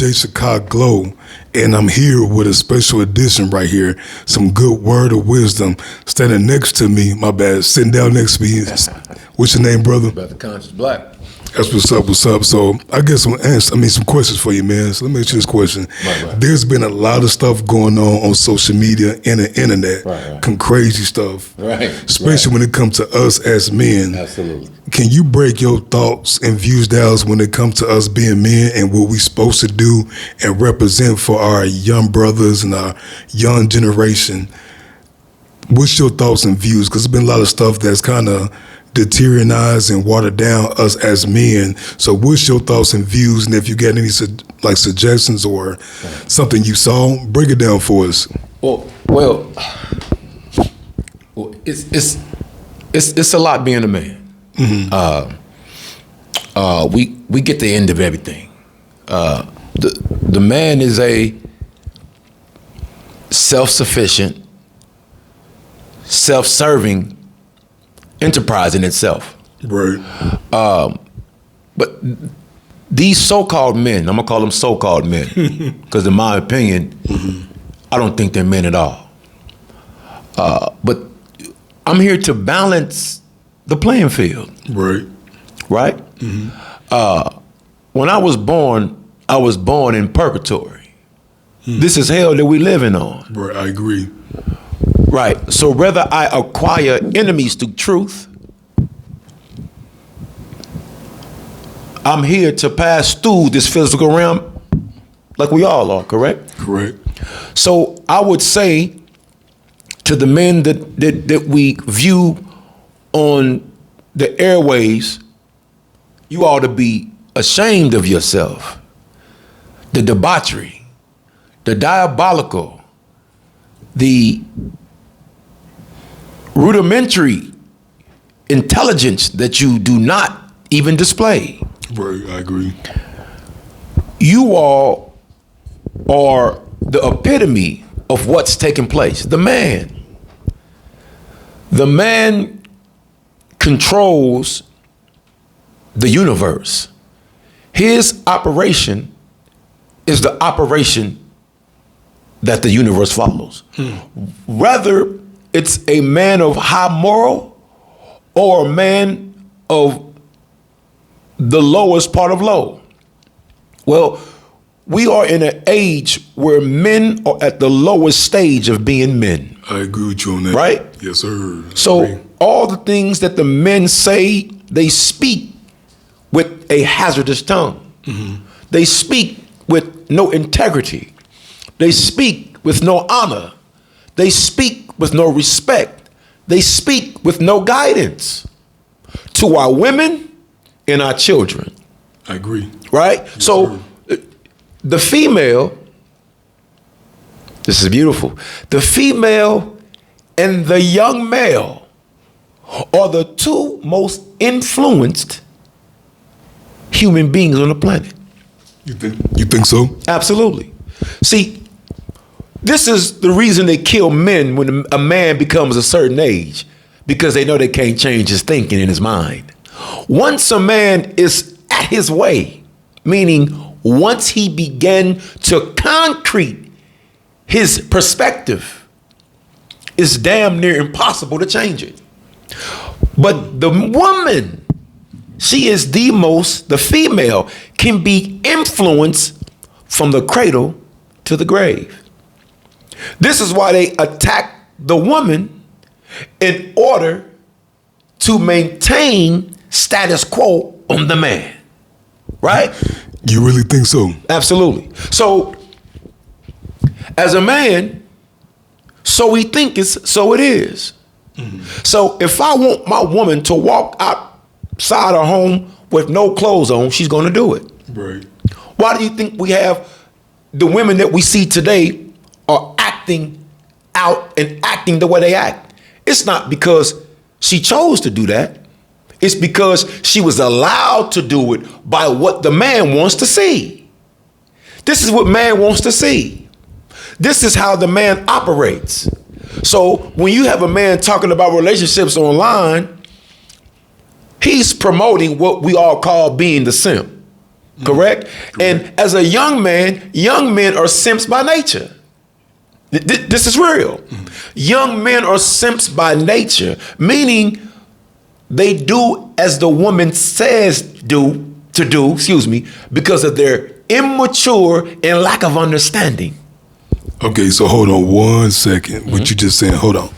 DJ Chicago, and I'm here with a special edition right here. Some good word of wisdom. Standing next to me, my bad, sitting down next to me. What's your name, brother? Brother Conscious Black. That's what's up, what's up. So I guess some questions for you, man. So let me ask you this question. Right. There's been a lot of stuff going on social media and the internet. Right. Some crazy stuff. Right. Especially when it comes to us as men. Absolutely. Can you break your thoughts and views down when it comes to us being men and what we supposed to do and represent for our young brothers and our young generation? What's your thoughts and views? Because there's been a lot of stuff that's kind of deteriorized and watered down us as men. So what's your thoughts and views? And if you got any suggestions or something you saw, break it down for us. Well, it's a lot being a man. Mm-hmm. We get the end of everything. The man is a self-sufficient, self-serving enterprise in itself. Right. But these so-called men, I'm gonna call them so-called men, because in my opinion, I don't think they're men at all. But I'm here to balance the playing field. Right. Right? Mm-hmm. When I was born in purgatory. This is hell that we living on. Right, I agree. Right. So whether I acquire enemies through truth, I'm here to pass through this physical realm like we all are, correct? Correct. So I would say to the men that we view on the airways, you ought to be ashamed of yourself. The debauchery, the diabolical, the rudimentary intelligence that you do not even display. Right, I agree. You all are the epitome of what's taking place. The man controls the universe. His operation is the operation that the universe follows. Whether it's a man of high moral or a man of the lowest part of low. Well, we are in an age where men are at the lowest stage of being men. I agree with you on that. Right? Yes, sir. So all the things that the men say, they speak with a hazardous tongue. Mm-hmm. They speak with no integrity. They speak with no honor. They speak with no respect. They speak with no guidance to our women and our children. I agree. Right? Yes, so sir. The female, this is beautiful, the female and the young male are the two most influenced human beings on the planet. You think so? Absolutely. See, this is the reason they kill men when a man becomes a certain age, because they know they can't change his thinking in his mind. Once a man is at his way, meaning once he began to concrete his perspective, it's damn near impossible to change it. But the woman, she is the female can be influenced from the cradle to the grave. This is why they attack the woman in order to maintain status quo on the man, right? You really think so? Absolutely. So, as a man, so we think so it is. Mm-hmm. So if I want my woman to walk outside her home with no clothes on, she's going to do it. Right. Why do you think we have the women that we see today are acting out and acting the way they act? It's not because she chose to do that. It's because she was allowed to do it by what the man wants to see. This is what man wants to see. This is how the man operates. So when you have a man talking about relationships online, he's promoting what we all call being the simp. Correct? And as a young man, young men are simps by nature. This is real. Young men are simps by nature, meaning they do as the woman says to do, because of their immature and lack of understanding. Okay, so hold on 1 second. What you just saying? Hold on.